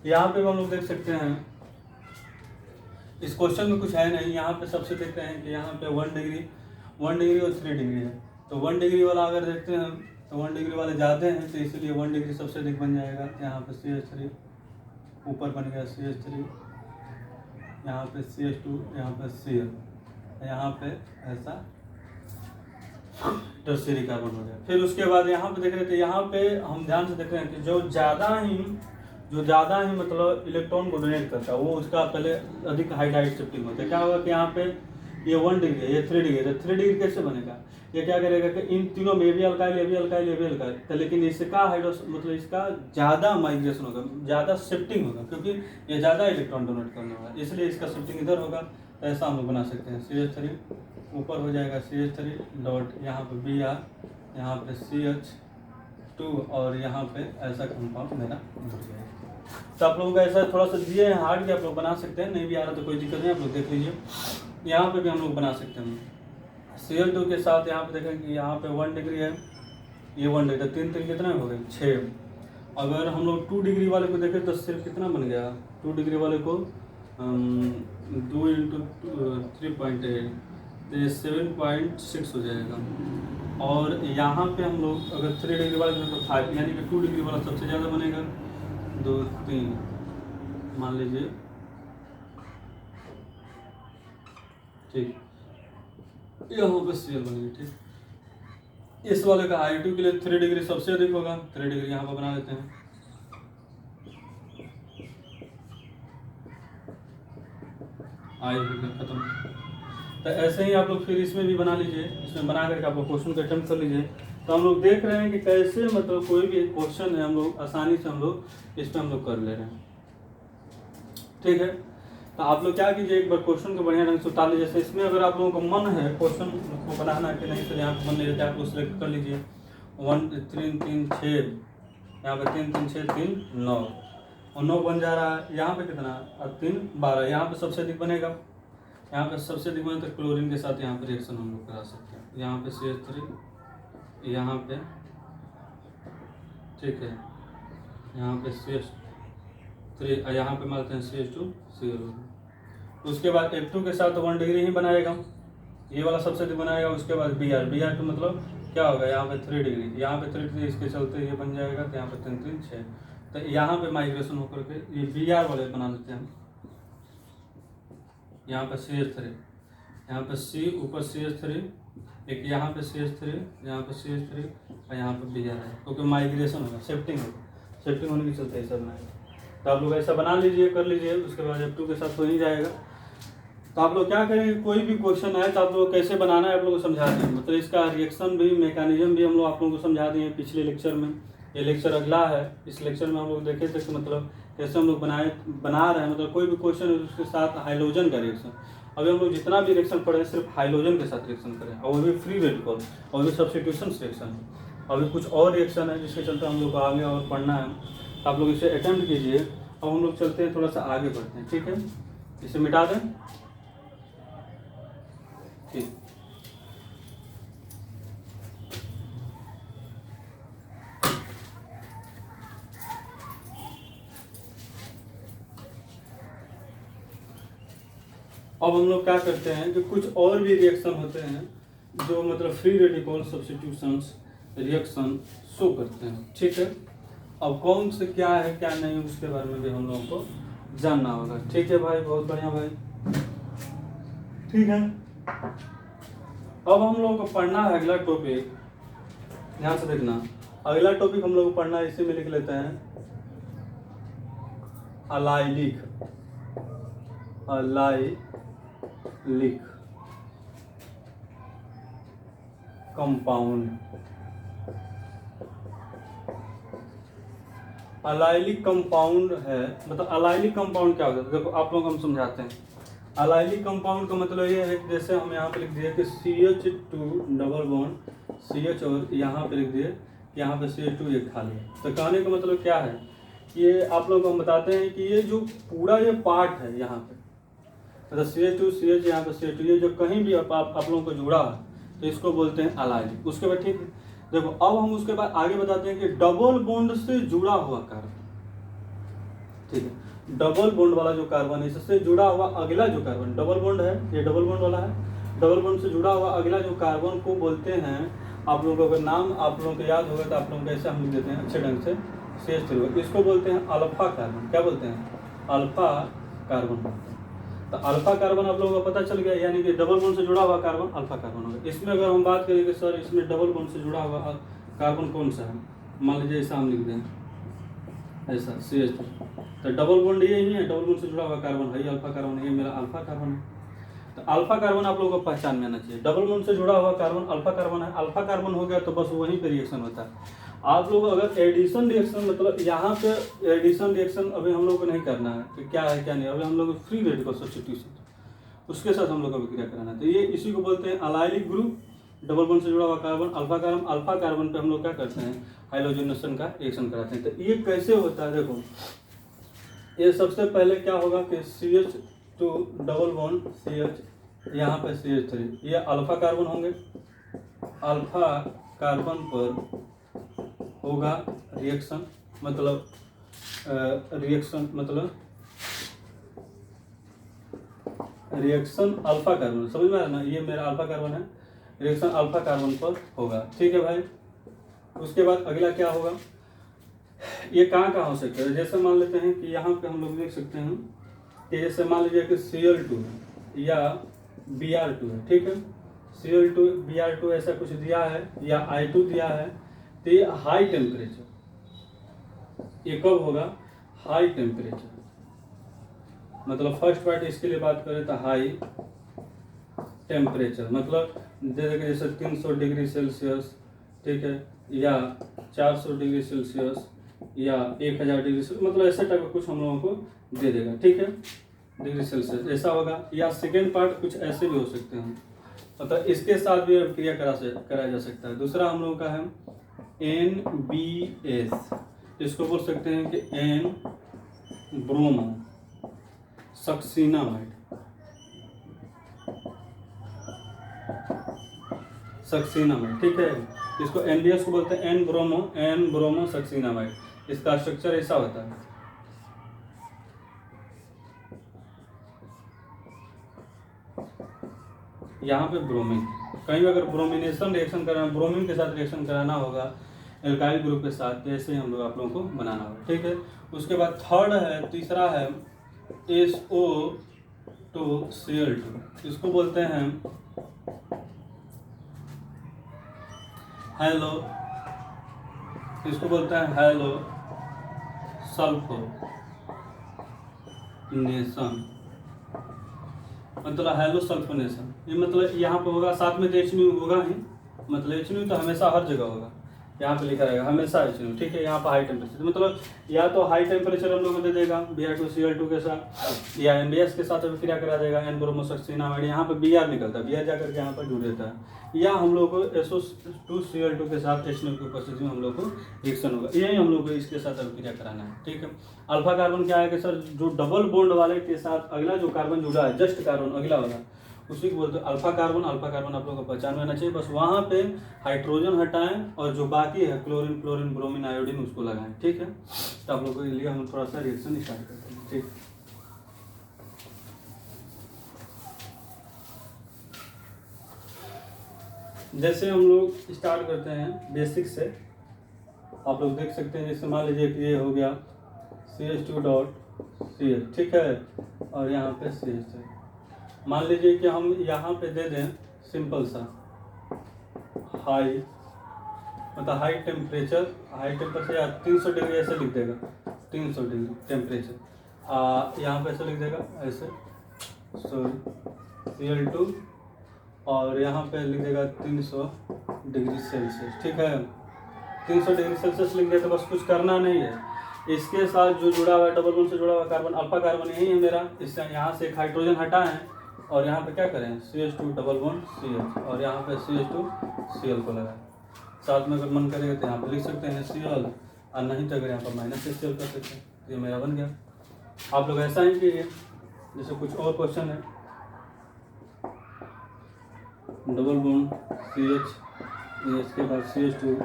यहाँ पे हम लोग देख सकते हैं, इस क्वेश्चन में कुछ है नहीं। यहाँ पे सबसे देखते हैं कि यहाँ पे 1 डिग्री और 3 डिग्री है। तो 1 डिग्री वाला अगर देखते हैं तो 1 डिग्री वाले ज़्यादा हैं, तो इसलिए 1 डिग्री सबसे अधिक बन जाएगा। यहाँ पे CH3 ऊपर बन गया, CH3, यहाँ पे CH2, यहाँ पे Cl, यहाँ पे ऐसा टर्शियरी कार्बन हो गया। फिर उसके बाद यहाँ पे देख रहे थे, यहाँ पे हम ध्यान से देख रहे हैं कि जो ज़्यादा ही मतलब इलेक्ट्रॉन को डोनेट करता है वो उसका पहले अधिक हाइड्राइड शिफ्टिंग होता है। क्या होगा कि यहाँ पे ये 1 डिग्री है, ये 3 डिग्री है, तो 3 डिग्री कैसे बनेगा, ये क्या करेगा कि इन तीनों में भी अल्काइल, तो लेकिन इसका मतलब इसका ज़्यादा माइग्रेशन होगा, ज़्यादा शिफ्टिंग होगा, क्योंकि ये ज़्यादा इलेक्ट्रॉन डोनेट करने वाला है, इसलिए इसका शिफ्टिंग इधर होगा। तो ऐसा हम लोग बना सकते हैं, CH3 ऊपर हो जाएगा, CH3 डॉट, यहाँ पे Br, यहाँ पे CH2 और यहाँ पे ऐसा कंपाउंड मेरा जुड़ जाएगा। तो आप लोगों का ऐसा थोड़ा सा दिए हैं हार्ड कि आप लोग बना सकते हैं, नहीं भी आ रहा तो कोई दिक्कत नहीं, आप लोग देख लीजिए। यहाँ पे भी हम लोग बना सकते हैं Cl2 के साथ। यहाँ पे देखें कि यहाँ पे 1 डिग्री है, ये 1 डिग्री, 3 कितना हो गए 6। अगर हम लोग 2 डिग्री वाले को देखें तो सिर्फ कितना बन गया, 2 डिग्री वाले को 2 × 3.8 तो ये 7.6 हो जाएगा। और यहाँ पे हम लोग अगर 3 डिग्री वाले तो 5, यानी कि 2 डिग्री वाला सबसे ज़्यादा बनेगा, 2 3 मान लीजिए, ठीक, यहाँ पे Cl बनेगी, ठीक। इस वाले का I2 के लिए 3 डिग्री सबसे अधिक होगा, 3 डिग्री यहाँ पर बना लेते हैं। I2 खत्म। तो ऐसे ही आप लोग फिर इसमें भी बना लीजिए, इसमें बना करके आप लोग क्वेश्चन को अटेम्प्ट कर लीजिए। तो हम लोग देख रहे हैं कि कैसे मतलब कोई भी क्वेश्चन है हम लोग आसानी से हम लोग इस पर हम लोग कर ले रहे हैं, ठीक है। तो आप लोग क्या कीजिए, एक बार क्वेश्चन को बढ़िया ढंग से उतार लीजिए। जैसे इसमें अगर आप लोगों को मन है क्वेश्चन को बनाना कि नहीं, तो यहाँ पर मन नहीं रहता है, आप लोग सेलेक्ट कर लीजिए 1 3 3 6, यहाँ पे 3 3 6 3 9 और 9 बन जा रहा है। यहाँ पे कितना, और 3 12, यहाँ पे सबसे अधिक बनेगा, यहाँ पे सबसे अधिक बने तो क्लोरीन के साथ यहाँ पे रिएक्शन हम लोग करा सकते हैं। यहाँ पे CH3, यहाँ पे, ठीक है, यहाँ पे CH3, यहाँ पे मारते हैं CH2 Cl। उसके बाद F2 के साथ 1 डिग्री ही बनाएगा, ये वाला सबसे अधिक बनाएगा। उसके बाद Br तो मतलब क्या होगा, यहाँ पे 3 डिग्री, यहाँ पे 3 डिग्री, इसके चलते ये बन जाएगा। तो यहाँ पे 3 3 6, तो यहाँ पे माइग्रेशन होकर के ये Br वाले बना लेते हैं। यहाँ पे CH3, यहाँ पे C ऊपर CH3, एक यहाँ पे CH3, यहाँ पे CH3 और यहाँ पे Br है, क्योंकि माइग्रेशन होगा, शिफ्टिंग होगा, शिफ्टिंग होने के चलते ऐसा बनाएगा। तो आप लोग ऐसा बना लीजिए, कर लीजिए। उसके बाद F2 के साथ हो ही जाएगा। तो आप लोग क्या करेंगे, कोई भी क्वेश्चन आए तो आप लोग कैसे बनाना है आप लोगों को समझा दें, मतलब इसका रिएक्शन भी, मैकेनिज्म भी हम लोग आप लोगों को समझा दिए पिछले लेक्चर में। ये लेक्चर अगला है, इस लेक्चर में हम लोग देखे थे कि मतलब कैसे हम लोग बना रहे हैं, मतलब कोई भी क्वेश्चन है उसके साथ हाइड्रोजन का रिएक्शन। अभी हम लोग जितना भी रिएक्शन पढ़े हैं सिर्फ हाइड्रोजन के साथ रिएक्शन करें, और वो भी फ्री रेडिकल, और भी सब्स्टिट्यूशन रिएक्शन है। अभी कुछ और रिएक्शन है जिसके चलते हम लोग को आगे और पढ़ना है, तो आप लोग इसे अटेम्प्ट कीजिए। अब हम लोग चलते हैं, थोड़ा सा आगे बढ़ते हैं, ठीक है। इसे मिटा दें, ठीक। अब हम लोग क्या करते हैं कि कुछ और भी रिएक्शन होते हैं जो मतलब free radical substitutions reaction show करते हैं, ठीक है। अब कौन से क्या है क्या नहीं उसके बारे में भी हम लोगों को जानना होगा, ठीक है भाई, बहुत बढ़िया भाई, ठीक है। अब हम लोगों को पढ़ना है अगला टॉपिक, ध्यान से देखना। अगला टॉपिक हम लोग को पढ़ना है, इसी में लिख लेते हैं अलाइलिक कंपाउंड। अलाइलिक कंपाउंड है, मतलब अलाइलिक कंपाउंड क्या होता है, देखो आप लोग हम समझाते हैं। अलाइलिक कंपाउंड का मतलब ये है कि जैसे हम यहाँ पे लिख दिए कि CH2 डबल बॉन्ड CH, और यहाँ पे लिख दिए कि यहाँ पे CH2 एक खाली है। तो कहने का मतलब क्या है, ये आप लोग को हम बताते हैं कि ये जो पूरा ये पार्ट है यहाँ पे, मतलब CH2 CH, यहाँ पे CH2, ये जो कहीं भी आप लोगों को जुड़ा है तो इसको बोलते हैं अलाइलिक। उसके बाद ठीक है, देखो अब हम उसके बाद आगे बताते हैं कि डबल बॉन्ड से जुड़ा हुआ कार्बन, ठीक है। डबल बॉन्ड वाला जो कार्बन है, इससे जुड़ा हुआ अगला जो कार्बन, डबल बॉन्ड है, ये डबल बॉन्ड वाला है, डबल बॉन्ड से जुड़ा हुआ अगला जो कार्बन को बोलते हैं, आप लोगों का नाम आप लोगों को याद होगा तो आप लोगों को ऐसे हम लिख देते हैं अच्छे ढंग से, CH3, इसको बोलते हैं अल्फा कार्बन। क्या बोलते हैं? Alpha carbon. तो अल्फा कार्बन आप लोगों को पता चल गया, यानी कि डबल बॉन्ड से जुड़ा हुआ कार्बन अल्फा कार्बन होगा। इसमें अगर हम बात करेंगे सर, इसमें डबल बॉन्ड से जुड़ा हुआ कार्बन कौन सा है, मान लीजिए ऐसा हम लिख दें, ऐसा CH3, तो डबल बॉन्ड ये ही है, डबल बॉन्ड से जुड़ा हुआ कार्बन है, अल्फा कार्बन, ये मेरा अल्फा कार्बन है। तो अल्फा कार्बन आप लोगों को पहचान में आना चाहिए, डबल बॉन्ड से जुड़ा हुआ कार्बन अल्फा कार्बन है। अल्फा कार्बन हो गया तो बस वहीं पे रिएक्शन होता है। आप लोग अगर एडिशन रिएक्शन, मतलब यहाँ पे एडिशन रिएक्शन अभी हम लोग को नहीं करना है कि क्या है क्या नहीं, अभी हम लोग फ्री रेडिकल सब्स्टिट्यूशन, उसके साथ हम लोग को विक्रिया कराना है। तो ये इसी को बोलते हैं अलाइलिक ग्रुप, डबल बॉन्ड से जुड़ा हुआ carbon alpha carbon. Alpha carbon पे हम लोग क्या करते हैं, हाइड्रोजनेशन का रिएक्शन कराते हैं। तो ये कैसे होता है, देखो ये सबसे पहले क्या होगा कि CH2 डबल बॉन्ड CH, यहाँ पे CH3, ये अल्फा कार्बन होंगे, अल्फा कार्बन पर होगा रिएक्शन, मतलब रिएक्शन अल्फा कार्बन, समझ में आ रहा ना, ये मेरा अल्फा कार्बन है, रिएक्शन अल्फा कार्बन पर होगा। ठीक है भाई। उसके बाद अगला क्या होगा, ये कहाँ हो सकता है, जैसे मान लेते हैं कि यहाँ पे हम लोग देख सकते हैं कि जैसे मान लीजिए कि Cl2 है या Br2 है, ठीक है, Cl2 Br2 ऐसा कुछ दिया है या I2 दिया है, तो ये हाई टेम्परेचर, ये कब होगा, हाई टेम्परेचर, मतलब फर्स्ट पार्ट इसके लिए बात करें तो हाई टेम्परेचर, मतलब जैसे 300 डिग्री सेल्सियस, ठीक है, या 400 डिग्री सेल्सियस या 1000 डिग्री सेल्सियस, मतलब ऐसा टाइप का कुछ हम लोगों को दे देगा, ठीक है, डिग्री सेल्सियस ऐसा होगा। या सेकेंड पार्ट कुछ ऐसे भी हो सकते हैं, मतलब इसके साथ भी क्रिया कराया जा सकता है। दूसरा हम लोगों का है NBS, इसको बोल सकते हैं कि N ब्रोमो सक्सिनामाइड, ठीक है, इसको NBS को बोलते हैं N ब्रोमो सक्सिनामाइड। इसका स्ट्रक्चर ऐसा होता है, यहाँ पे ब्रोमीन, कहीं भी अगर ब्रोमिनेशन रिएक्शन कराना, ब्रोमीन के साथ रिएक्शन कराना होगा एल्काइल ग्रुप के साथ, तो ऐसे हम लोग आप लोगों को बनाना होगा, ठीक है। उसके बाद थर्ड है, तीसरा है SO2Cl2, इसको बोलते हैं हेलो सल्फोनेशन, मतलब हेलो सल्फोनेशन, ये मतलब यहाँ पे होगा, साथ में तो HNO होगा ही, मतलब HNO तो हमेशा हर जगह होगा, यहाँ पे लिखा रहेगा हमेशा HNO, ठीक है। यहाँ पे हाई टेम्परेचर, मतलब या तो हाई टेम्परेचर हम लोग को दे देगा Br2Cl2 के साथ, या NBS के साथ अभिक्रिया करा देगा N ब्रोमो सक्सिनामाइड, यहाँ पे Br निकलता है, Br जाकर के यहाँ पर जुड़ जाता है, या हम लोग को SO2Cl2 के साथ HNO की उपस्थिति में हम लोग को रिएक्शन होगा, यही हम लोग को इसके साथ अभिक्रिया कराना है, ठीक है। अल्फा कार्बन क्या है कि सर जो डबल बॉन्ड वाले के साथ अगला जो कार्बन जुड़ा है, जस्ट कार्बन अगला वाला, उसी को बोलते हैं अल्फा कार्बन। अल्फा कार्बन आप लोगों को पहचान में आना चाहिए, बस वहाँ पे हाइड्रोजन हटाएं और जो बाकी है क्लोरीन, फ्लोरीन, ब्रोमीन, आयोडीन उसको लगाएं, ठीक है। तो आप लोगों के लिए हम थोड़ा सा रिएक्शन स्टार्ट करते हैं, ठीक। जैसे हम लोग स्टार्ट करते हैं बेसिक से, आप लोग देख सकते हैं, जैसे मान लीजिए कि ये हो गया CH2.CH, ठीक है, और यहाँ पे CH है। मान लीजिए कि हम यहाँ पे दे दें सिंपल सा हाई, मतलब हाई टेम्परेचर या 300 डिग्री ऐसे लिख देगा, 300 डिग्री टेम्परेचर, यहाँ पे ऐसे लिख देगा ऐसे, सॉरी Cl2, और यहाँ पे लिख देगा 300 डिग्री सेल्सियस, ठीक है। 300 डिग्री सेल्सियस लिख दिया, तो बस कुछ करना नहीं है, इसके साथ जो जुड़ा हुआ है डबल बॉन्ड से जुड़ा हुआ कार्बन अल्फा कार्बन यही है मेरा, इससे यहाँ से एक हाइड्रोजन हटाएं और यहाँ पे क्या करें CH2 डबल बॉन्ड CH, और यहाँ पे CH2Cl को लगाएं। साथ में अगर मन करेगा तो यहाँ पे लिख सकते हैं Cl, और नहीं तो अगर यहाँ पर -Cl कर सकते हैं। ये मेरा बन गया। आप लोग ऐसा ही कीजिए, जैसे कुछ और क्वेश्चन है, डबल बॉन्ड CH, इसके बाद CH2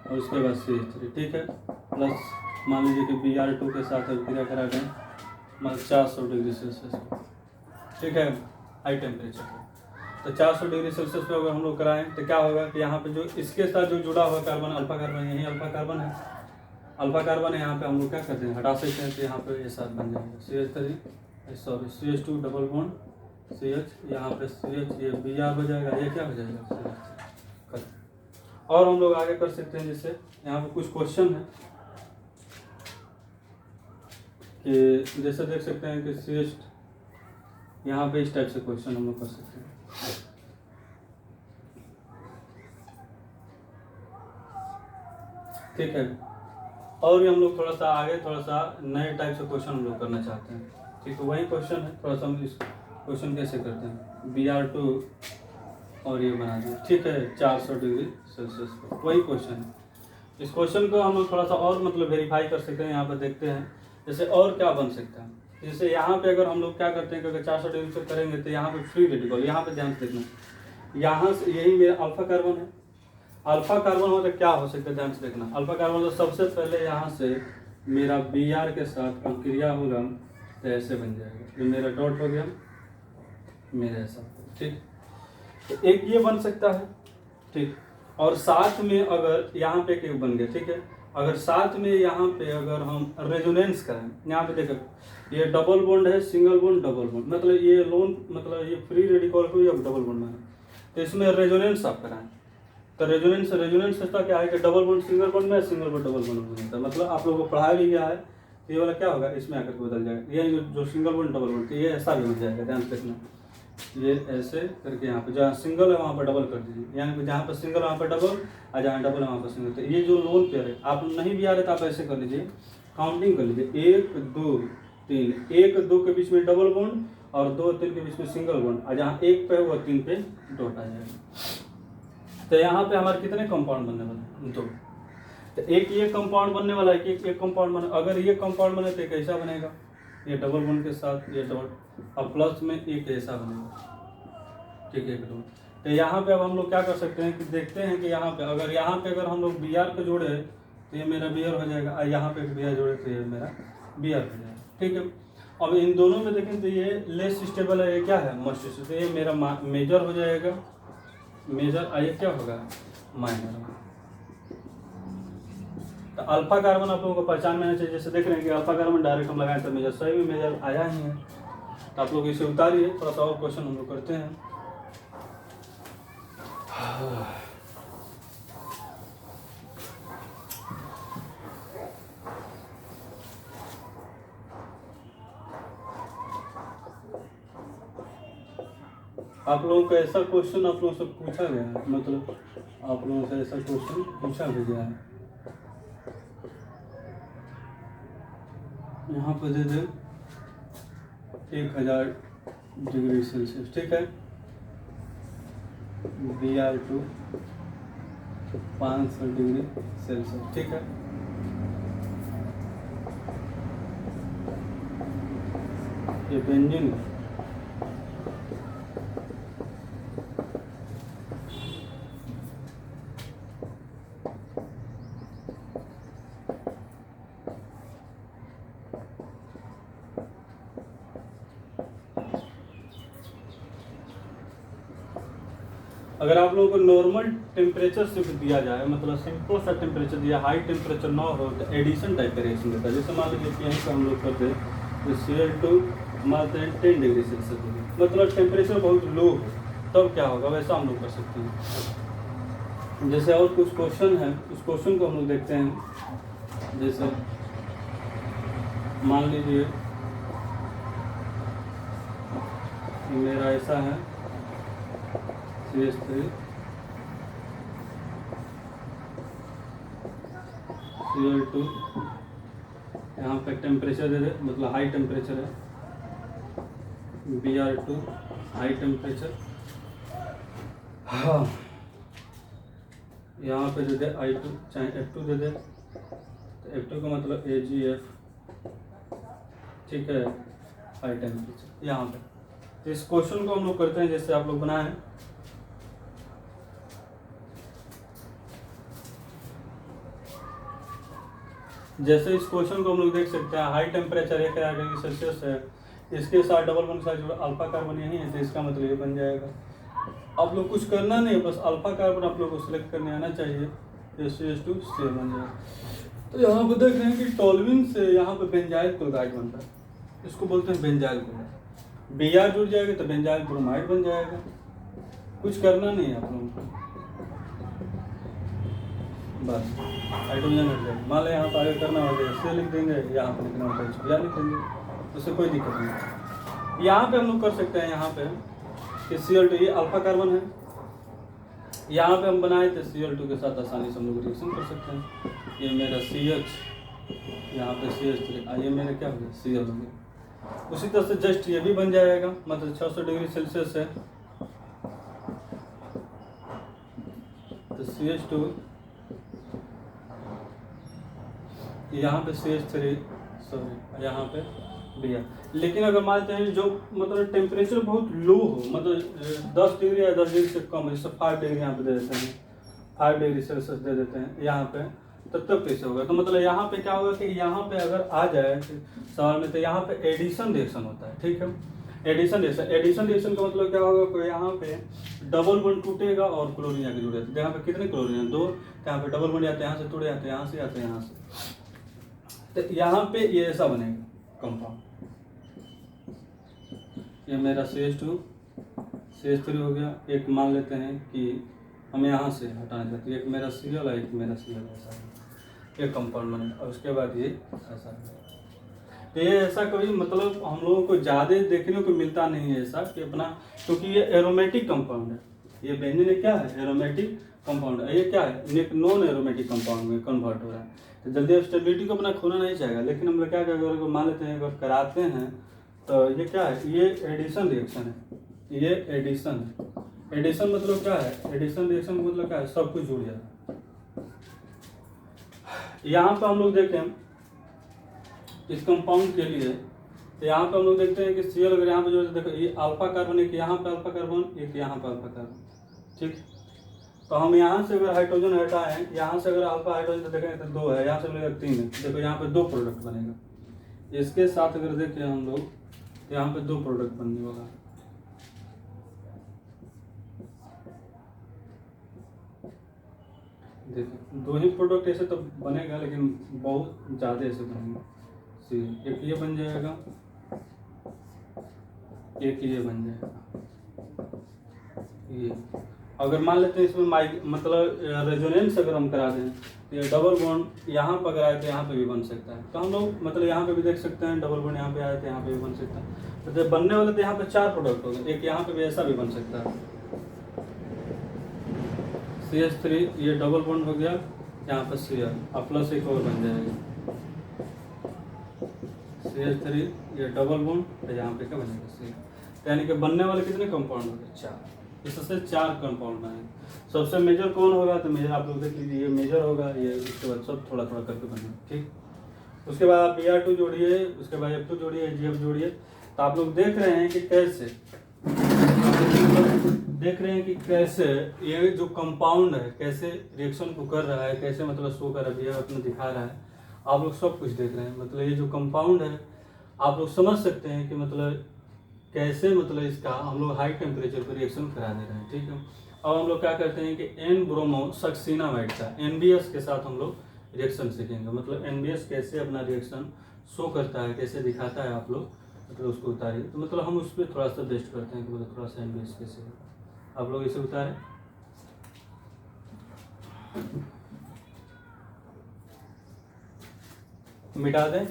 और उसके बाद CH3, ठीक है, प्लस मान लीजिए कि Br2 के साथ अभिक्रिया करा गया मतलब 400 डिग्री सेल्सियस, ठीक है, हाई टेम्परेचर पे। तो 400 डिग्री सेल्सियस पे अगर हम लोग कराएं तो क्या होगा कि यहाँ पे जो इसके साथ जो जुड़ा हुआ कार्बन अल्फा कार्बन, यही अल्फा कार्बन है, अल्फा कार्बन है, यहाँ पे हम लोग क्या करते हैं हटा सकते हैं, तो यहाँ पे ये साथ बन जाएगा CH2 डबल बॉन्ड CH, यहाँ पे CH, ये Br हो जाएगा, ये क्या हो जाएगा CH। और हम लोग आगे कर सकते हैं, जैसे यहाँ पे कुछ क्वेश्चन है कि जैसे देख सकते हैं कि CH, यहाँ पे इस टाइप से क्वेश्चन हम लोग कर सकते हैं। ठीक है, और भी हम लोग थोड़ा सा आगे थोड़ा सा नए टाइप से क्वेश्चन हम लोग करना चाहते हैं। ठीक है, वही क्वेश्चन है, थोड़ा सा हम इस क्वेश्चन कैसे करते हैं, Br2 और ये बना दिया, ठीक है, 400 डिग्री सेल्सियस पर, वही क्वेश्चन है। इस क्वेश्चन को हम लोग थोड़ा सा और मतलब वेरीफाई कर सकते हैं। यहाँ पर देखते हैं जैसे और क्या बन सकता है। जैसे यहाँ पे अगर हम लोग क्या करते हैं कि अगर 400 डिग्री से करेंगे तो यहाँ पे फ्री रेडिकल, यहाँ पे ध्यान से देखना, यहाँ से यही मेरा अल्फा कार्बन है, अल्फा कार्बन हो तो क्या हो सकता है, ध्यान से देखना, अल्फा कार्बन तो सबसे पहले यहाँ से मेरा Br के साथ अभिक्रिया होगा तो ऐसे बन जाएगा, ये मेरा डॉट हो गया, मेरा ऐसा, ठीक। तो एक ये बन सकता है, ठीक, और साथ में अगर यहाँ पे एक बन गया, ठीक है, अगर साथ में यहाँ पे अगर हम रेजोनेंस करें, यहाँ पे देखो ये डबल बॉन्ड है, सिंगल बॉन्ड डबल बॉन्ड, मतलब ये लोन मतलब ये फ्री रेडिकल को या डबल बॉन्ड में, तो इसमें रेजोनेंस आप कराएं, तो रेजोनेंस का क्या है कि डबल बॉन्ड सिंगल बॉन्ड में, सिंगल बॉन्ड डबल बॉन्ड में बनता है, मतलब आप लोगों को पढ़ाया भी गया है, ये वाला क्या होगा इसमें आकर बदल जाएगा, ये जो सिंगल बॉन्ड डबल बॉन्ड, तो ये ऐसा भी बन जाएगा, ध्यान से देखना, ये ऐसे करके यहाँ पे जहाँ सिंगल है वहाँ पर डबल कर दीजिए, यानी कि जहाँ पर सिंगल वहाँ पर डबल और जहाँ डबल है वहाँ पर सिंगल। तो ये जो लोन पेयर है, आप नहीं भी आ रहे तो आप ऐसे कर लीजिए, काउंटिंग कर लीजिए, 1 2 3, 1 2 के बीच में डबल बॉन्ड और 2 3 के बीच में सिंगल बॉन्ड, और जहाँ 1 पे हुआ 3 पे डॉट आ जाएगा। तो यहाँ पे हमारे कितने कंपाउंड बनने वाले हैं, 2। तो एक ये कंपाउंड बनने वाला है, एक कंपाउंड बने, अगर ये कंपाउंड बने तो कैसा बनेगा, ये डबल बॉन्ड के साथ ये डॉट, और प्लस में एक ऐसा बनेगा, ठीक है, एक डॉट। तो यहाँ पे अब हम लोग क्या कर सकते हैं कि देखते हैं कि यहाँ पे अगर हम लोग Br को जोड़े तो ये मेरा Br हो जाएगा, और यहाँ पे Br जोड़े तो ये मेरा Br हो जाएगा, ठीक है। अब इन दोनों में देखें तो ये लेस स्टेबल है, ये क्या है मोस्ट स्टेबल, तो ये मेरा मेजर हो जाएगा, मेजर, और ये क्या होगा माइनर। तो अल्फा कार्बन आप लोगों को पहचान में आना चाहिए, जैसे देख रहे हैं कि अल्फा कार्बन डायरेक्ट हम लगाएं तो मेजर, सही में मेजर आया ही है, तो आप लोग इसे उतारिए, थोड़ा सा और क्वेश्चन हम लोग करते हैं। आप लोगों को ऐसा क्वेश्चन आप लोगों से पूछा गया है, मतलब आप लोगों से ऐसा क्वेश्चन पूछा भी गया है, यहाँ पर दे दे 1000 डिग्री सेल्सियस, ठीक है, Br2 500 डिग्री सेल्सियस, ठीक है। ये बेंजीन अगर आप लोगों को नॉर्मल टेम्परेचर से दिया जाए, मतलब सिंपल सा टेम्परेचर दिया, हाई टेम्परेचर ना हो तो एडिशन टाइप का रिएक्शन देता है। जैसे मान लीजिए कि यहीं पर हम लोग करते हैं तो Cl2 मारते हैं 10 डिग्री सेल्सियस, मतलब टेम्परेचर बहुत लो है, तब क्या होगा, वैसा हम लोग कर सकते हैं। जैसे और कुछ क्वेश्चन है, उस क्वेश्चन को हम लोग देखते हैं। जैसे मान लीजिए मेरा ऐसा है CH3 Cl2, यहाँ पे टेम्परेचर दे दे, मतलब हाई टेम्परेचर है, Br2 हाई टेम्परेचर, हाँ यहाँ पे दे दे I2 चाहे F2 दे दे, तो F2 का मतलब AgF, ठीक है, हाई टेम्परेचर यहाँ पे। तो इस क्वेश्चन को हम लोग करते हैं जैसे आप लोग बनाए, जैसे इस क्वेश्चन को हम लोग देख सकते हैं, हाई टेम्परेचर 1000 डिग्री सेल्सियस है, इसके साथ डबल बॉन्ड के साथ जो अल्फा कार्बन यही है, तो इसका मतलब ये बन जाएगा। आप लोग कुछ करना नहीं, बस अल्फा कार्बन आप लोग को सिलेक्ट करने आना चाहिए, SO2 से बन जाएगा। तो यहाँ पर देख रहे हैं कि टोल्यूइन से यहाँ पे बेंजाइल क्लोराइड बनता है, इसको बोलते हैं बेंजाइल क्लोराइड। Br जुड़ जाएगा तो बेंजाइल ब्रोमाइड बन जाएगा। कुछ करना नहीं है आप लोगों को, बस हाइड्रोजन हट जाएगा। मान लें यहाँ पर आगे करना होगा से लिख देंगे, यहाँ पर लिखना होगा HBr लिख देंगे, उससे कोई दिक्कत नहीं। यहाँ पे हम लोग कर सकते हैं, यहाँ पे कि Cl2 ये अल्फा कार्बन है, यहाँ पे हम बनाए थे Cl2 के साथ आसानी से हम लोग रिएक्शन कर सकते हैं। ये मेरा CH, यहाँ पे CH3, ये मेरा क्या हो गया Cl हो गया। उसी तरह से जस्ट ये भी बन जाएगा, मतलब 600 डिग्री सेल्सियस है तो CH2, यहाँ पे CH3, सॉरी यहाँ पे Br। लेकिन अगर मान लेते हैं जो मतलब टेम्परेचर बहुत लो हो, मतलब 10 डिग्री या 10 डिग्री से कम है, जैसे 5 डिग्री यहाँ पे दे देते हैं, 5 डिग्री सेल्सियस दे देते हैं यहाँ पे, तब कैसे होगा? तो मतलब यहाँ पे क्या होगा कि यहाँ पे अगर आ जाए सवाल में, तो यहाँ पे एडिशन रिएक्शन होता है, ठीक है। एडिशन रिएक्शन का मतलब क्या होगा कि यहाँ पे डबल बॉन्ड टूटेगा और क्लोरीन आके जुड़ जाते हैं। यहाँ पे कितने क्लोरीन है? 2। यहाँ पे डबल बॉन्ड आते हैं, यहाँ से टूट जाते हैं, यहाँ से आते हैं, यहाँ से, तो यहाँ पे ये ऐसा बनेगा कंपाउंड। ये मेरा CH2 CH3 हो गया। एक मान लेते हैं कि हम यहाँ से हटाना चाहते हैं, एक मेरा Cl और एक मेरा Cl, ऐसा एक कंपाउंड बने, और उसके बाद ये ऐसा। तो ये ऐसा कभी मतलब हम लोगों को ज़्यादा देखने को मिलता नहीं है ऐसा कि अपना, क्योंकि ये एरोमेटिक कंपाउंड है। ये बेंजीन क्या है? एरोमेटिक कंपाउंड है। ये क्या है? नॉन एरोमेटिक कंपाउंड में कन्वर्ट हो रहा है, तो जल्दी स्टेबिलिटी को अपना खोना नहीं चाहेगा। लेकिन हम लोग क्या करेंगे, मान लेते हैं अगर कराते हैं तो ये क्या है? ये एडिशन रिएक्शन है, ये एडिशन है। एडिशन मतलब क्या है? एडिशन रिएक्शन मतलब क्या है? सब कुछ जुड़ जाता है। यहाँ पे हम लोग देखें इस कंपाउंड के लिए, तो यहाँ पे हम लोग देखते हैं कि Cl अगर यहाँ पे जो देखो, ये अल्फा कार्बन, एक यहाँ पे अल्फा कार्बन, एक यहाँ पे अल्फा कार्बन, ठीक। तो हम यहाँ से अगर हाइड्रोजन हटाएं, यहाँ से अगर अल्फा हाइड्रोजन तो देखें तो 2 है, यहाँ से मिलेगा 3 है। देखो यहाँ पे 2 प्रोडक्ट बनेगा। इसके साथ अगर देखें हम लोग, तो यहाँ पे 2 प्रोडक्ट बनने वाला है। देखो 2 ही प्रोडक्ट ऐसे तो बनेगा, लेकिन बहुत ज़्यादा ऐसे बनेंगे। एक ये बन जाएगा, एक ये बन जाएगा। ये अगर मान लेते हैं इसमें मतलब रेजोनेंस अगर हम करा दें, ये डबल बॉन्ड यहाँ पर अगर आए तो यहाँ पे भी बन सकता है। तो हम लोग मतलब यहाँ पे भी देख सकते हैं, डबल बॉन्ड यहाँ पे आए तो यहाँ पे भी बन सकता है। तो जब बनने वाले तो यहाँ पे 4 प्रोडक्ट हो गए। एक यहाँ पे भी ऐसा भी बन सकता है, CH3, ये डबल बॉन्ड हो गया, यहाँ पे Cl और प्लस एक और बन जाएगा CH3, ये डबल बॉन्ड, यहाँ पे क्या बनेगा Cl। यानी कि बनने वाले कितने कंपाउंड हो गए? 4। इससे 4 कंपाउंड बने। सबसे मेजर कौन होगा? तो मेजर आप लोग देख लीजिए, ये मेजर होगा, ये उसके बाद सब थोड़ा थोड़ा करके बनेगा, ठीक। उसके बाद आप Br2 जोड़िए, उसके बाद F2 जोड़िए, Gf जोड़िए। तो आप लोग देख रहे हैं कि कैसे ये जो कंपाउंड है कैसे रिएक्शन को कर रहा है, कैसे मतलब शो कर रहा है, अपना दिखा रहा है। आप लोग सब कुछ देख रहे हैं। मतलब ये जो कंपाउंड है आप लोग समझ सकते हैं कि मतलब कैसे मतलब इसका हम लोग हाई टेम्परेचर पर रिएक्शन करा दे रहे हैं, ठीक है। अब हम लोग क्या करते हैं कि N ब्रोमो सक्सिनामाइड का NBS के साथ हम लोग रिएक्शन सीखेंगे। मतलब NBS कैसे अपना रिएक्शन शो करता है, कैसे दिखाता है, आप लोग मतलब उसको उतारिए। तो मतलब हम उस पर थोड़ा सा बेस्ट करते हैं कि मतलब थोड़ा सा NBS कैसे है, आप लोग इसे उतारें। मिटा दें।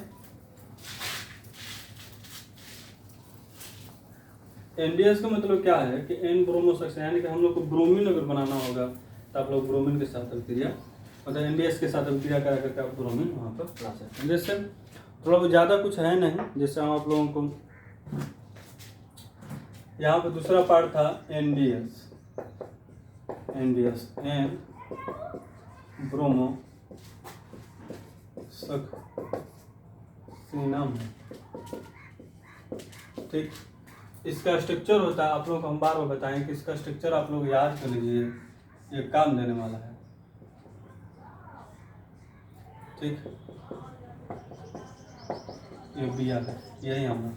NBS का मतलब क्या है कि N ब्रोमोसक्स, यानी कि हम लोग को ब्रोमीन अगर बनाना होगा तो आप लोग ब्रोमीन के साथ अभिक्रिया, मतलब NBS के साथ अभिक्रिया करा करके आप ब्रोमीन वहाँ पर ला सकते हैं। जैसे थोड़ा बहुत ज़्यादा कुछ है नहीं, जैसे हम आप लोगों को यहाँ पर दूसरा पार्ट था NBS, N ब्रोमो सक्सिनाम, ठीक। इसका स्ट्रक्चर होता है, आप लोगों को हम बार बार बताएं कि इसका स्ट्रक्चर आप लोग याद कर लीजिए, ये काम देने वाला है, ठीक। ये Br है, यही आना।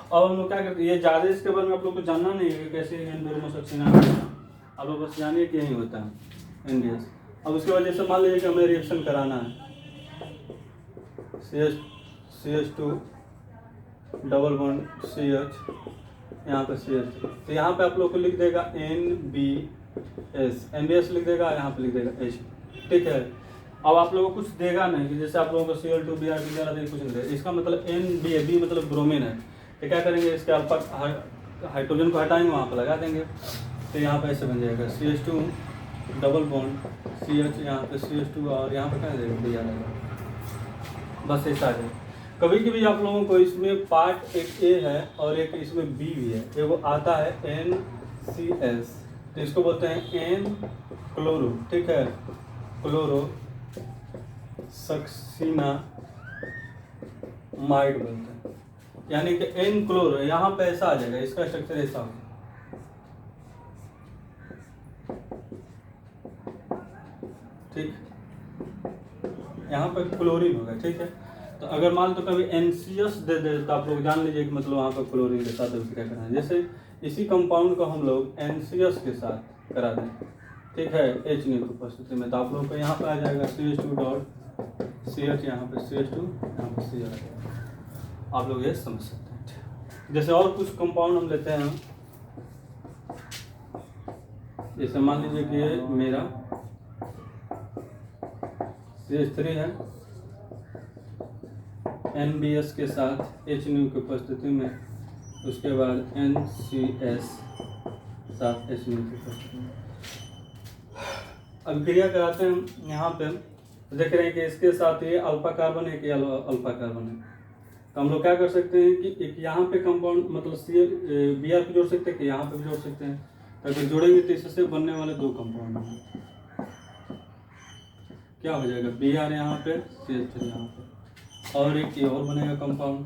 अब हम लोग क्या करते हैं, ये ज़्यादा इसके बारे में आप लोग को जानना नहीं है कि कैसे एन ब्रोमोसक्सीन आप लोग बस जानिए कि यही होता है NBS। अब उसके बाद जैसे मान लीजिए कि हमें रिएक्शन कराना है CH2 डबल बॉन्ड CH, यहाँ पे CH, तो यहाँ पे आप लोग को लिख देगा NBS लिख देगा, यहाँ पे लिख देगा H, ठीक है। अब आप लोगों को कुछ देगा नहीं कि जैसे आप लोगों को Cl2 Br कुछ नहीं देगा, इसका मतलब NB मतलब ब्रोमीन है, तो क्या करेंगे इसके अल्फा हाइड्रोजन को हटाएंगे, वहाँ पर लगा देंगे, तो यहाँ पे ऐसे बन जाएगा CH2 डबल बॉन्ड CH, यहाँ पे CH2 और यहाँ पे क्या देगा Br आएगा, बस ऐसा आ जाएगा। कभी कभी आप लोगों को इसमें पार्ट एक ए है और एक इसमें बी भी है, एगो आता है NCS, तो इसको बोलते हैं एन क्लोरो, ठीक है, क्लोरो सक्सीना माइड बोलते हैं, यानी कि एन क्लोरो, यहाँ पे ऐसा आ जाएगा, इसका स्ट्रक्चर ऐसा होगा, ठीक, यहाँ पे क्लोरीन होगा, ठीक है। तो अगर मान तो कभी NCS दे दे तो आप लोग जान लीजिए कि मतलब वहाँ पर क्लोरीन के साथ अभिक्रिया करना है। जैसे इसी कंपाउंड को हम लोग NCS के साथ करा दें, ठीक है, H की उपस्थिति में, तो आप लोग को यहाँ पर आ जाएगा CH2 डॉट CH, यहाँ पे CH2, यहाँ पे CH आ जाएगा। आप लोग ये समझ सकते हैं। जैसे और कुछ कंपाउंड हम लेते हैं, जैसे मान लीजिए कि ये मेरा CH3 है, NBS के साथ H की उपस्थिति में, उसके बाद NCS साथ H की उपस्थिति में अभिक्रिया कराते हैं। यहाँ पे देख रहे हैं कि इसके साथ ये अल्फा कार्बन है कि अल्फा कार्बन है, तो हम लोग क्या कर सकते हैं कि एक यहाँ पे कंपाउंड मतलब Br को जोड़ सकते हैं कि यहाँ पे भी जोड़ सकते हैं, अगर जोड़ेंगे तो इससे बनने वाले दो कंपाउंड हैं, क्या हो जाएगा Br यहाँ पे CH3 यहाँ पे, और एक ये और बनेगा कंपाउंड,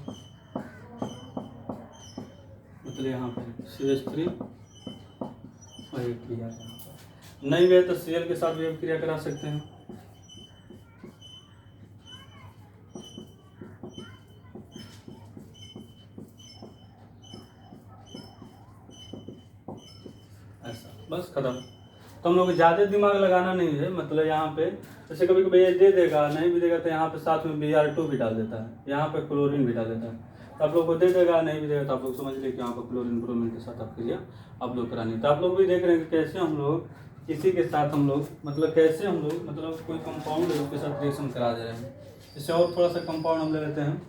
मतलब यहाँ पे CH3 और एक Br यहाँ पे। नहीं गए तो Cl के साथ भी अभिक्रिया करा सकते हैं। ऐसा बस खत्म। तो हम लोग ज़्यादा दिमाग लगाना नहीं है, मतलब यहाँ पे जैसे कभी कभी ये दे देगा, नहीं भी देगा तो यहाँ पे साथ में Br2 भी डाल देता है, यहाँ पे क्लोरीन भी डाल देता है, तो आप लोग को दे देगा, नहीं भी देगा तो आप लोग समझ लीजिए कि यहाँ पर क्लोरीन ब्रोमीन के साथ अभिक्रिया आप लोग करानी। तो आप लोग भी देख रहे हैं कि कैसे हम लोग किसी के साथ हम लोग मतलब कैसे हम लोग मतलब कोई कंपाउंड है उसके साथ रिएक्शन करा दे रहे हैं। इससे और थोड़ा सा कंपाउंड हम ले लेते हैं,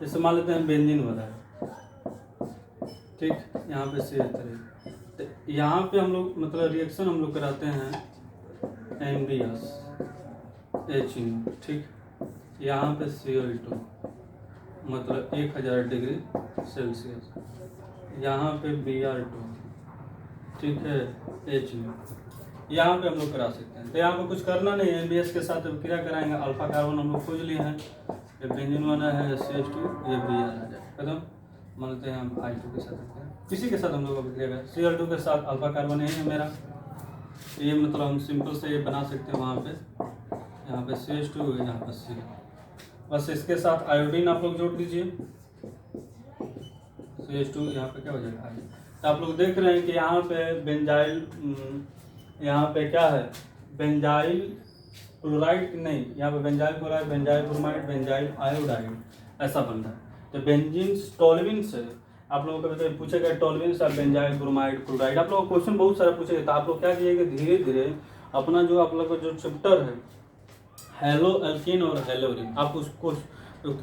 जैसे मान लेते हैं बेंजीन वाला है, ठीक, यहाँ पे CH3, तो यहाँ पे हम लोग मतलब रिएक्शन हम लोग कराते हैं NBS H, ठीक, यहाँ पे Cl2 मतलब 1000 डिग्री सेल्सियस, यहाँ पे Br2, ठीक है, H, यहाँ पे हम लोग करा सकते हैं। तो यहाँ पे कुछ करना नहीं है, NBS के साथ अभिक्रिया कराएंगे, अल्फा कार्बन हम लोग खोज लिए हैं, ये बेंजीन वाला है CH2, ये Br आ जाए खत्म। मानते हैं हम I2 के साथ किसी के साथ हम लोग अभिक्रिया करें, Cl2 के साथ अल्फा कार्बन यही है मेरा, ये मतलब हम सिंपल से ये बना सकते हैं, वहाँ पे यहाँ पे CH2 यहाँ पे Cl, बस इसके साथ आयोडीन आप लोग जोड़ दीजिए, CH2 यहाँ पे क्या हो जाएगा आयोडीन। तो आप लोग देख रहे हैं कि यहाँ पे बेंजाइल, यहाँ पे क्या है बेंजाइल क्लोराइड नहीं, यहाँ पे benzyl chloride, benzyl bromide, benzyl iodide ऐसा बन रहा है। तो बेंजीन टोल्यूइन से आप लोगों को मतलब पूछेगा टोल्यूइन से बेंजाइल ब्रोमाइड क्लोराइड, आप लोगों को क्वेश्चन बहुत सारा पूछेगा, तो आप लोग क्या कीजिएगा धीरे धीरे अपना जो आप लोग का जो चैप्टर है हेलो एल्कीन और हेलोरिन, आप उसको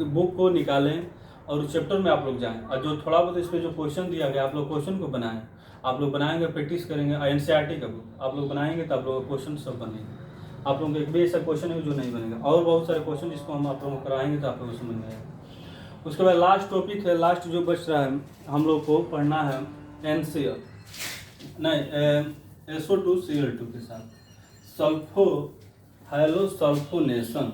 बुक को निकालें और उस चैप्टर में आप लोग जाएं, और जो थोड़ा बहुत इसमें जो क्वेश्चन दिया गया आप लोग क्वेश्चन को बनाएं, आप लोग बनाएंगे प्रैक्टिस करेंगे, NCERT का बुक आप लोग बनाएंगे तो आप लोगों का क्वेश्चन सब बनेंगे। आप लोगों को एक भी ऐसा क्वेश्चन है जो नहीं बनेगा, और बहुत सारे क्वेश्चन जिसको हम आप लोगों को कराएंगे तो आप लोगों को समझ में आएगा। उसके बाद लास्ट टॉपिक है, लास्ट जो बच रहा है हम लोग को पढ़ना है NCl नहीं SO2Cl2 के साथ हेलो सल्फोनेशन,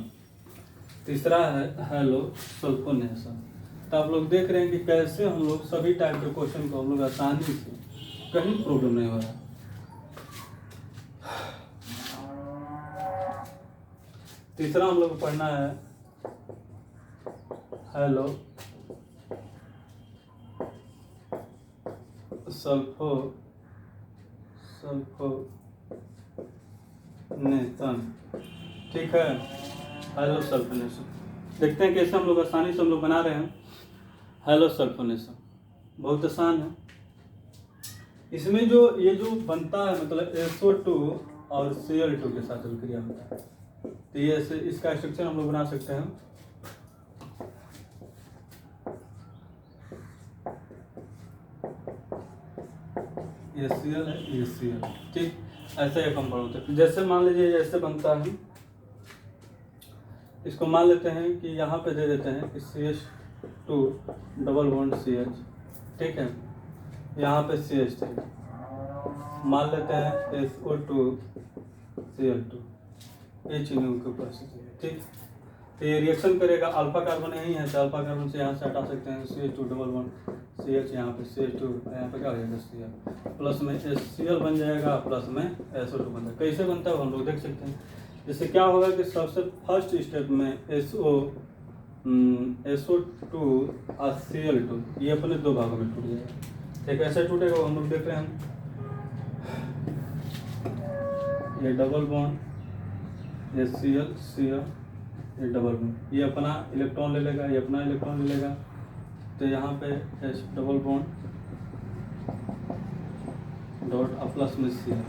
तीसरा है हेलो सल्फोनेशन। तो आप लोग देख रहे हैं कि कैसे हम लोग सभी टाइप के क्वेश्चन को हम लोग आसानी से, कहीं प्रॉब्लम नहीं हो रहा। तीसरा हम लोग को पढ़ना है हेलो सल्फोनेशन, ठीक है। हेलो सल्फोनेशन, देखते हैं कैसे हम लोग आसानी से हम लोग बना रहे हैं हेलो सल्फोनेशन। बहुत आसान है। इसमें जो ये जो बनता है मतलब SO2 और Cl2 के साथ अभिक्रिया होता है, तो ये इसका स्ट्रक्चर हम लोग बना सकते हैं। ये Cl है, ये Cl, ठीक। ऐसे ये कंपाउंड होता है। जैसे मान लीजिए ऐसे बनता है, इसको मान लेते हैं कि यहाँ पे दे देते हैं कि CH2 डबल बॉन्ड CH, ठीक है। यहाँ पे CH3 मान लेते हैं SO2 Cl2, ये चीज़ों के उपस्थिति है, ठीक। तो ये रिएक्शन करेगा, अल्फा कार्बन यही है तो अल्फा कार्बन से यहाँ से हटा सकते हैं CH2 डबल बॉन्ड CH, यहाँ पे CH2, यहाँ पे क्या हो जाएगा Cl, प्लस में HCl बन जाएगा, प्लस में SO2 बन जाएगा। कैसे बनता है हम लोग देख सकते हैं। जैसे क्या होगा कि सबसे फर्स्ट स्टेप में SO2 और Cl2 ये अपने दो भागों में टूट जाएगा, ठीक। ऐसे टूटेगा हम लोग देख रहे हैं। ये डबल बॉन्ड, ये Cl ये डबल बॉन्ड, ये अपना इलेक्ट्रॉन ले लेगा, ये अपना इलेक्ट्रॉन ले लेगा, तो यहाँ पे H डबल बॉन्ड डॉट और प्लस में Cl,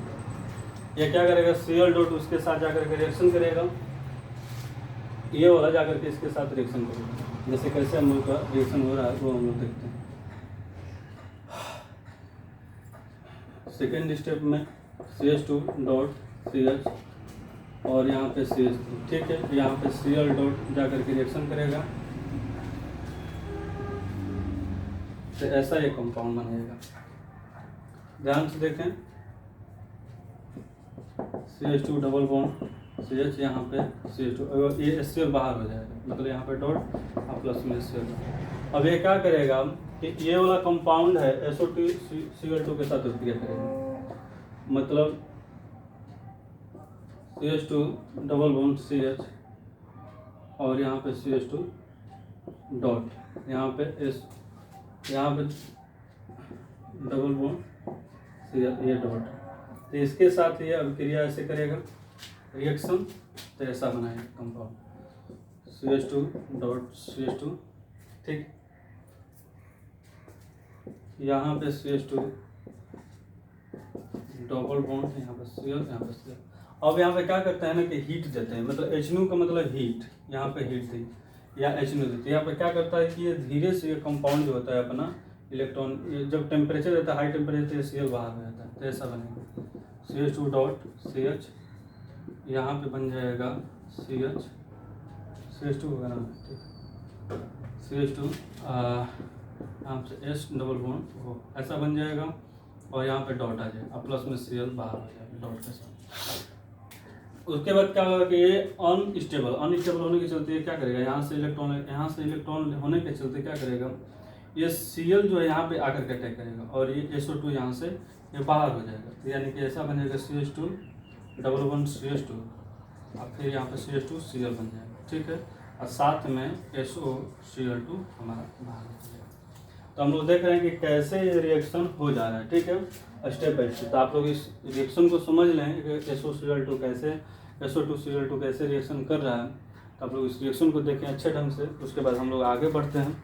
ये क्या करेगा Cl डॉट उसके साथ जाकर के रिएक्शन करेगा, ये वाला जाकर के इसके साथ रिएक्शन करेगा। जैसे कैसे हम लोग का रिएक्शन हो रहा है वो हम लोग देखते हैं। सेकेंड स्टेप में CH2 डॉट CH और यहाँ पे CH3, ठीक है। यहाँ पे Cl डॉट जाकर के रिएक्शन करेगा, तो ऐसा एक कंपाउंड बनेगा। ध्यान से देखें, CH2 डबल बॉन्ड CH, यहाँ पे CH2, ये HCl बाहर हो जाएगा, मतलब यहाँ पे डॉट और प्लस में HCl। अब ये क्या करेगा कि ये वाला कंपाउंड है SO2 Cl2 के साथ अभिक्रिया करेगा, मतलब CH2 डबल बॉन्ड CH और यहाँ पे CH2 डॉट, यहाँ पे डबल बॉन्ड CH, ये डॉट, तो इसके साथ ये अभिक्रिया ऐसे करेगा रिएक्शन, तो ऐसा बनाएगा कंपाउंड CH2 डॉट CH2, ठीक। यहाँ पे CH2 डबल बॉन्ड, यहाँ पे Cl, यहाँ पे Cl। अब यहाँ पे क्या करते हैं ना कि हीट देते हैं, मतलब H2 का मतलब हीट, यहाँ पे हीट थी या H2 देती है। यहाँ पे क्या करता है कि ये धीरे से ये कंपाउंड जो होता है अपना इलेक्ट्रॉन, जब टेम्परेचर रहता है हाई टेम्परेचर Cl बाहर हो जाता है, तो ऐसा बनेगा CH2 डॉट CH, यहाँ पे बन जाएगा CH, CH2 होगा ना, ठीक, CH2 यहाँ से S डबल बॉन्ड हो, ऐसा बन जाएगा, और यहाँ पे डॉट आ जाएगा, प्लस में Cl बाहर आ जाएगा डॉट के साथ। उसके बाद क्या होगा कि ये अनस्टेबल होने के चलते ये क्या करेगा, यहाँ से इलेक्ट्रॉन होने के चलते क्या करेगा, ये Cl जो है यहाँ पे आकर के अटैक करेगा, और ये SO2 यहाँ से ये बाहर हो जाएगा, तो यानी कि ऐसा बनेगा CH2 डबल बॉन्ड CH2 और फिर यहाँ पे CH2 Cl बन जाएगा, ठीक है, और साथ में SOCl2 हमारा बाहर हो जाएगा। तो हम लोग देख रहे हैं कि कैसे ये रिएक्शन हो जा रहा है, ठीक है, स्टेप बाय स्टेप। तो आप लोग इस रिएक्शन को समझ लें कि SOCl2 कैसे SO2 Cl2 कैसे रिएक्शन कर रहा है, तो आप लोग इस रिएक्शन को देखें अच्छे ढंग से। उसके बाद हम लोग आगे बढ़ते हैं।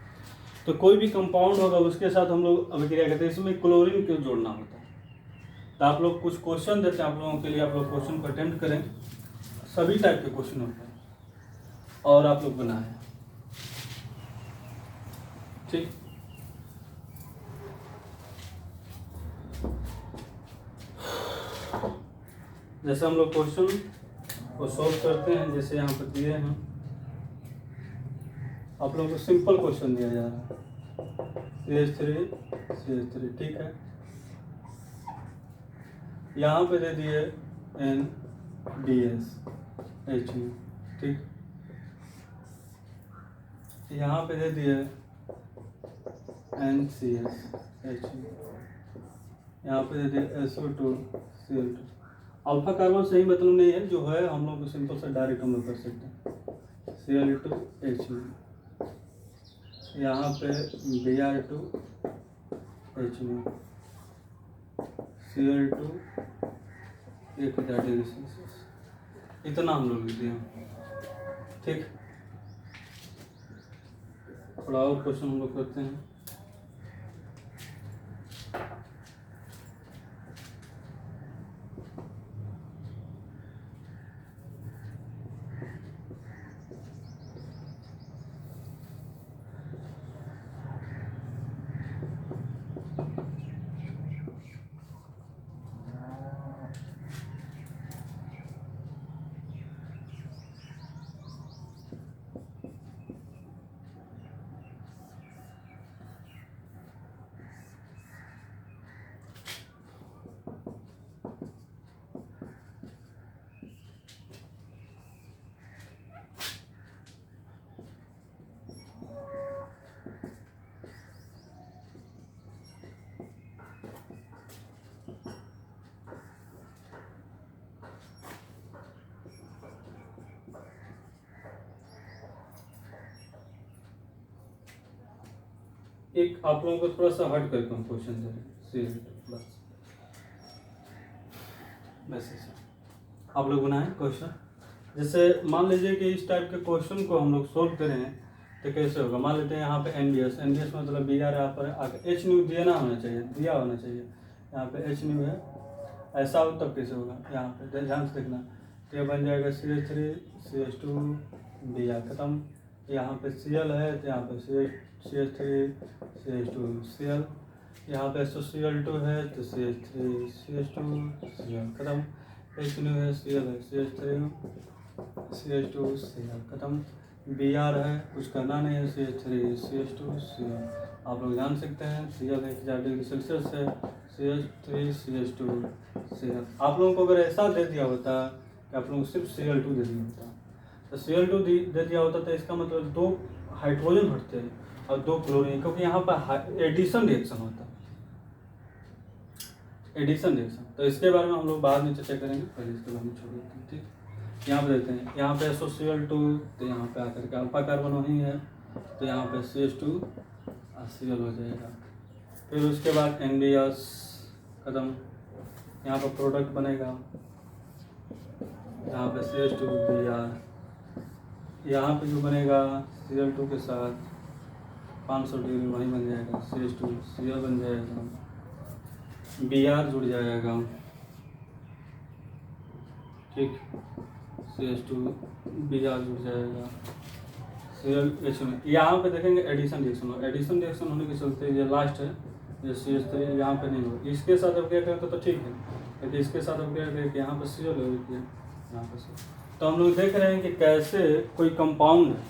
तो कोई भी कंपाउंड होगा उसके साथ हम लोग अभिक्रिया करते हैं, इसमें क्लोरीन क्यों जोड़ना होता है। तो आप लोग कुछ क्वेश्चन देते हैं आप लोगों के लिए, आप लोग क्वेश्चन को अटेम्प्ट करें, सभी टाइप के क्वेश्चन होते हैं और आप लोग बनाएं, ठीक। जैसे हम लोग क्वेश्चन को सॉल्व करते हैं, जैसे यहाँ पर दिए हैं, आप लोगों को सिंपल क्वेश्चन दिया जा रहा है, CH3, ठीक है। यहाँ पे दे दिए NDSH, ठीक। यहाँ पे दे दिए NCSH, यहाँ पे दे दिए SO2 Cl2। अल्फा कार्बन सही मतलब नहीं है, जो है हम लोग सिंपल से डायरेक्ट हम लोग कर सकते हैं Cl2H, यहाँ पे Br2 H, Cl2 1000 degree Celsius, इतना हम लोग लिख दिए। ठीक, थोड़ा और क्वेश्चन हम लोग करते हैं। एक आप लोगों को थोड़ा सा हट करके हम क्वेश्चन दे रहे हैं, बस वैसे आप लोग बनाएं क्वेश्चन। जैसे मान लीजिए कि इस टाइप के क्वेश्चन को हम लोग सोल्व करें तो कैसे होगा। मान लेते हैं यहाँ पे एनबीएस मतलब बी आर, यहाँ पर आगे एच न्यू दिया ना होना चाहिए, दिया होना चाहिए, यहाँ पे एच न्यू है, ऐसा हो तब कैसे होगा। यहाँ पे ध्यान से देखना, तो ये बन जाएगा CH3 CH2 बी आर खत्म। यहाँ पे Cl है तो यहाँ पे CH3 CH2 Cl, यहाँ पे Cl2 है तो CH3 CH2 Cl खत्म। H न्यू है, Cl है, CH3 CH2 Cl खत्म। Br है, कुछ करना नहीं है, CH3 CH2 Cl। आप लोग जान सकते हैं Cl 1000 डिग्री सेल्सियस है, CH3 CH2 Cl। आप लोगों को अगर ऐसा दे दिया होता कि आप लोगों को सिर्फ Cl2 दे दिया होता, तो Cl2 दे दिया होता तो इसका मतलब 2 हाइड्रोजन हटते हैं और 2 क्लोरीन, क्योंकि यहाँ पर एडिशन रिएक्शन होता है, एडिशन रिएक्शन। तो इसके बारे में हम लोग बाद में चर्चा करेंगे, पहले इसके बारे में छोड़ देते हैं। ठीक, यहाँ पे देखते हैं, यहाँ पे SOCl2, तो यहाँ पे आकर के अल्फा कार्बन वही है, तो यहाँ पे CH2 Cl हो जाएगा। फिर उसके बाद NBS खत्म, यहाँ पर प्रोडक्ट बनेगा, यहाँ पे CH2 Br, यहाँ पे जो बनेगा Cl2 के साथ 500 डिग्री वहीं बन जाएगा, CH2 Cl बन जाएगा, Br जुड़ जाएगा। ठीक, CH2 Br जुड़ जाएगा, ClH में। यहाँ पे देखेंगे एडिशन रिएक्शन हो, एडिशन रिएक्शन होने के चलते ये लास्ट है, ये CH3 यहाँ पे नहीं हो, इसके साथ अब क्या करें तो ठीक है, लेकिन इसके साथ अब क्या करें कि यहाँ पे Cl हो रही है, यहाँ पे से। तो हम लोग देख रहे हैं कि कैसे कोई कंपाउंड है,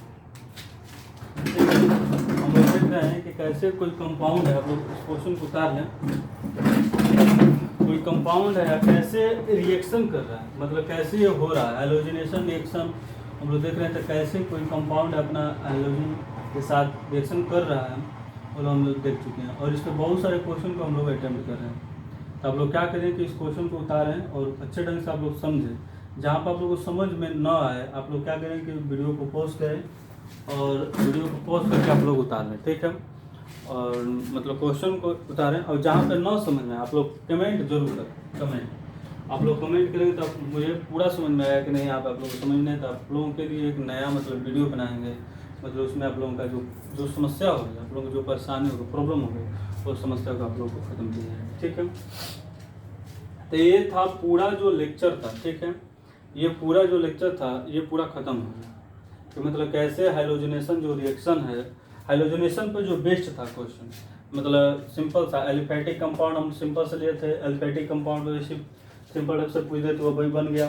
हम लोग देख रहे हैं कि कैसे कोई कंपाउंड है, आप लोग इस क्वेश्चन को उतार लें, कोई कंपाउंड है कैसे रिएक्शन कर रहा है, मतलब कैसे ये हो रहा है हैलोजिनेशन रिएक्शन। हम लोग देख रहे हैं तो कैसे कोई कंपाउंड अपना हैलोजन के साथ रिएक्शन कर रहा है, और हम लोग देख चुके हैं, और इस पर बहुत सारे क्वेश्चन को हम लोग अटेम्प्ट कर रहे हैं। तो आप लोग क्या करें कि इस क्वेश्चन को उतारें और अच्छे ढंग से आप लोग समझें। जहाँ पर आप लोग को समझ में न आए, आप लोग क्या करें कि वीडियो को पॉज करें और वीडियो को पॉज करके आप लोग उतार लें, ठीक है, और मतलब क्वेश्चन को उतारें। और जहाँ पे न समझ में आप लोग कमेंट जरूर करें, कमेंट आप लोग कमेंट करेंगे तो मुझे पूरा समझ में आया कि नहीं आप लोगों को समझ नहीं, तो आप लोगों के लिए एक नया मतलब वीडियो बनाएंगे, मतलब उसमें आप लोगों का जो समस्या होगी, आप लोगों को जो परेशानी होगी, प्रॉब्लम होगी, वो समस्या को आप लोगों को ख़त्म किया जाएगा, ठीक है। तो ये था पूरा जो लेक्चर था, ठीक है, ये पूरा जो लेक्चर था ये पूरा ख़त्म हो गया। तो मतलब कैसे हाइलोजिनेशन जो रिएक्शन है, हाइलोजिनेशन पे जो बेस्ड था क्वेश्चन, मतलब सिंपल था, एलिफेटिक कंपाउंड हम सिंपल से लिए थे, एलिफेटिक कंपाउंड में सिंपल टाइप से पूछे तो वही बन गया।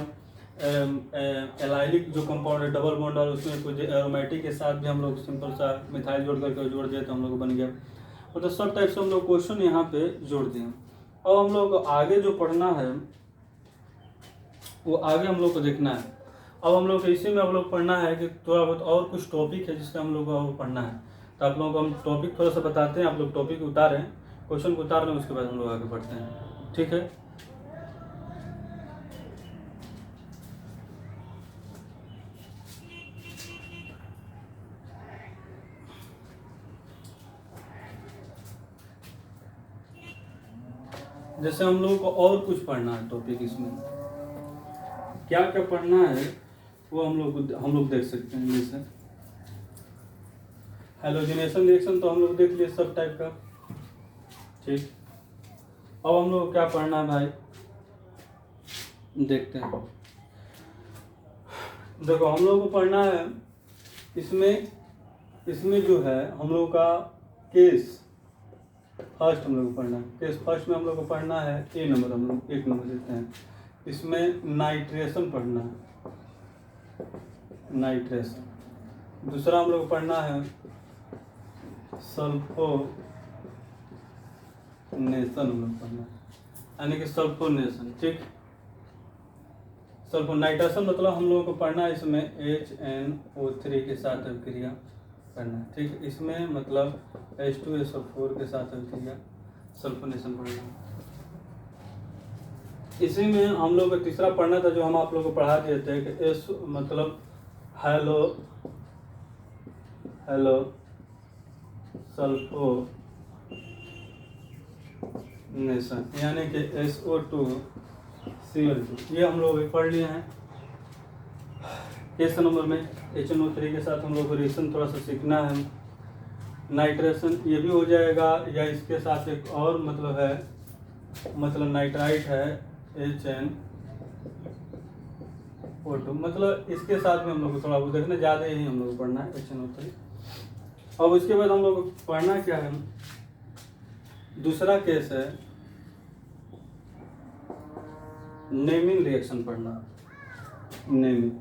एलाइलिक जो कंपाउंड है डबल बॉन्ड और उसमें कुछ एरोमेटिक के साथ भी हम लोग सिंपल सा मिथाइल जोड़ करके जोड़ दिए तो हम लोग बन गया। मतलब सब टाइप से हम लोग क्वेश्चन यहाँ पे जोड़ दिए। अब हम लोग आगे जो पढ़ना है वो आगे हम लोग को देखना है। अब हम लोग इसी में हम लोग पढ़ना है कि थोड़ा बहुत और कुछ टॉपिक है जिससे हम लोग को पढ़ना है, तो आप लोगों को हम टॉपिक थोड़ा सा बताते हैं, आप लोग टॉपिक उतारें, क्वेश्चन को उतार लें, उसके बाद हम लोग आगे बढ़ते हैं, ठीक है। जैसे हम लोगों को और कुछ पढ़ना है टॉपिक, इसमें क्या क्या पढ़ना है वो हम लोग देख सकते हैं। जैसे हैलोजिनेशन रिएक्शन तो हम लोग देख लिए सब टाइप का, ठीक। अब हम लोग क्या पढ़ना है भाई, देखते हैं। देखो हम लोग को पढ़ना है इसमें जो है हम लोग का केस फर्स्ट हम लोग को पढ़ना है। केस फर्स्ट में हम लोग को पढ़ना है ए नंबर, हम लोग 1 नंबर देते हैं। इसमें नाइट्रेशन पढ़ना है, नाइट्रेशन। दूसरा हम लोग को पढ़ना है सल्फोनेशन, हम लोग पढ़ना है यानी कि सल्फोनेशन, ठीक। सल्फो नाइट्रेशन मतलब हम लोगों को पढ़ना है इसमें HNO3 के साथ अभिक्रिया करना है, ठीक। इसमें मतलब H2SO4 के साथ अभिक्रिया सल्फोनेशन पढ़ना है। इसी में हम लोग को तीसरा पढ़ना था जो हम आप लोग को पढ़ा दिए थे कि एस मतलब हेलो सल्फोनेशन यानी कि SO2Cl2, ये हम लोग पढ़ लिए हैं। केस नंबर में HNO3 के साथ हम लोग को रिएक्शन थोड़ा सा सीखना है। नाइट्रेशन ये भी हो जाएगा, या इसके साथ एक और मतलब है, मतलब नाइट्राइट है HNO2, मतलब इसके साथ में हम लोग को थोड़ा वो देखना, ज़्यादा ही हम लोग को पढ़ना है HNO3। अब उसके बाद हम लोग को पढ़ना क्या है, दूसरा केस है नेमिंग रिएक्शन पढ़ना। नेम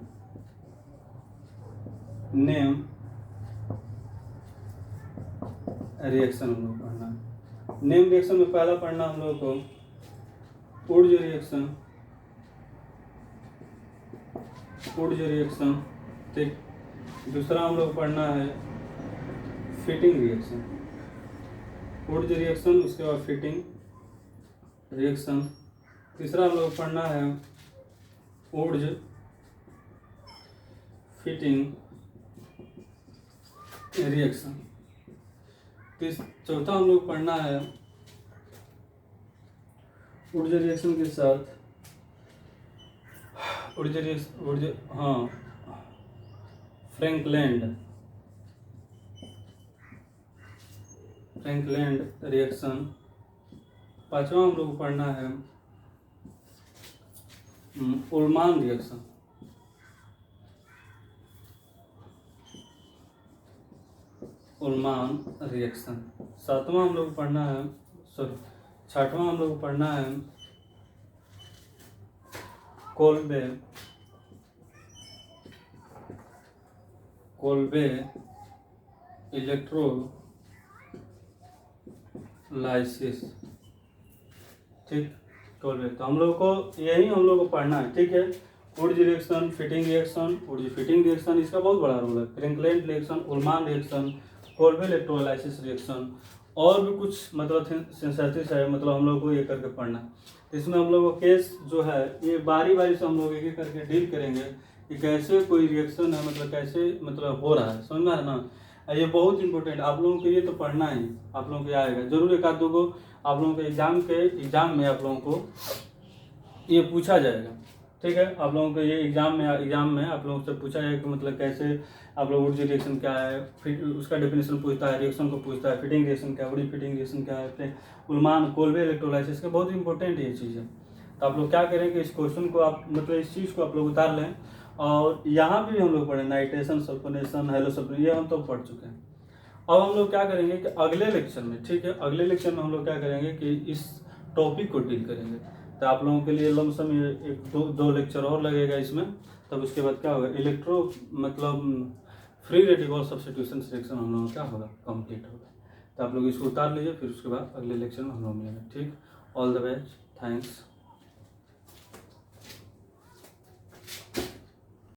रिएक्शन हम लोग पढ़ना है। नेम रिएक्शन में पहला पढ़ना हम लोग को उर्ज रिएक्शन, ठीक। दूसरा हम लोग पढ़ना है फिटिंग रिएक्शन, उर्ज रिएक्शन, उसके बाद फिटिंग रिएक्शन। तीसरा हम लोग पढ़ना है उर्ज फिटिंग रिएक्शन। चौथा हम लोग पढ़ना है उर्ज रिएक्शन के साथ फ्रैंकलैंड रिएक्शन। पांचवा हम लोग को पढ़ना है उल्मान रिएक्शन। सातवां हम लोग को पढ़ना है, छठवां हम लोग को पढ़ना है कोल्बे इलेक्ट्रोलाइसिस, ठीक। कोल्बे, तो हम लोग को यही हम लोग को पढ़ना है, ठीक है। उर्ज रिएक्शन, फिटिंग रिएक्शन, इसका बहुत बड़ा रोल है। Frankland reaction, Ullmann reaction, Kolbe electrolysis reaction, और भी कुछ मतलब सिंथेसिस है, मतलब हम लोग को ये करके पढ़ना है। तो इसमें हम लोग को केस जो है ये बारी बारी से हम लोग एक एक करके डील करेंगे कि कैसे कोई रिएक्शन है, मतलब कैसे मतलब हो रहा है, समझ में आ रहा ना। ये बहुत इंपॉर्टेंट, आप लोगों को ये तो पढ़ना ही, आप लोगों को आएगा जरूर। एक आध दो को आप लोगों के एग्जाम में आप लोगों को ये पूछा जाएगा, ठीक है। आप लोगों को ये एग्जाम में आप लोगों से पूछा जाएगा कि मतलब कैसे आप लोग उर्ज रिएक्शन क्या है, फिर उसका डेफिनेशन पूछता है, रिएक्शन को पूछता है, फिटिंग रिएक्शन क्या है, उर्ज फिटिंग रिएक्शन क्या है, फिर उल्मान कोल्बे इलेक्ट्रोलाइसिस का बहुत इंपॉर्टेंट ये चीज़ है। तो आप लोग क्या करें कि इस क्वेश्चन को आप मतलब इस चीज़ को आप लोग उतार लें। और यहाँ भी हम लोग पढ़े नाइट्रेशन, सल्फोनेशन, हेलोसल्फोनेशन, ये हम तो पढ़ चुके हैं। अब हम लोग क्या करेंगे कि अगले लेक्चर में, ठीक है, अगले लेक्चर में हम लोग क्या करेंगे कि इस टॉपिक को डील करेंगे। तो आप लोगों के लिए लमसम एक दो लेक्चर और लगेगा इसमें। तब उसके बाद क्या होगा, मतलब फ्री रेडिकल सब्स्टिट्यूशन रिएक्शन हम लोगों का क्या होगा, कंप्लीट होगा। तो आप लोग इसको उतार लीजिए, फिर उसके बाद अगले लेक्चर में हम लोग मिलेंगे, ठीक। All the best, thanks.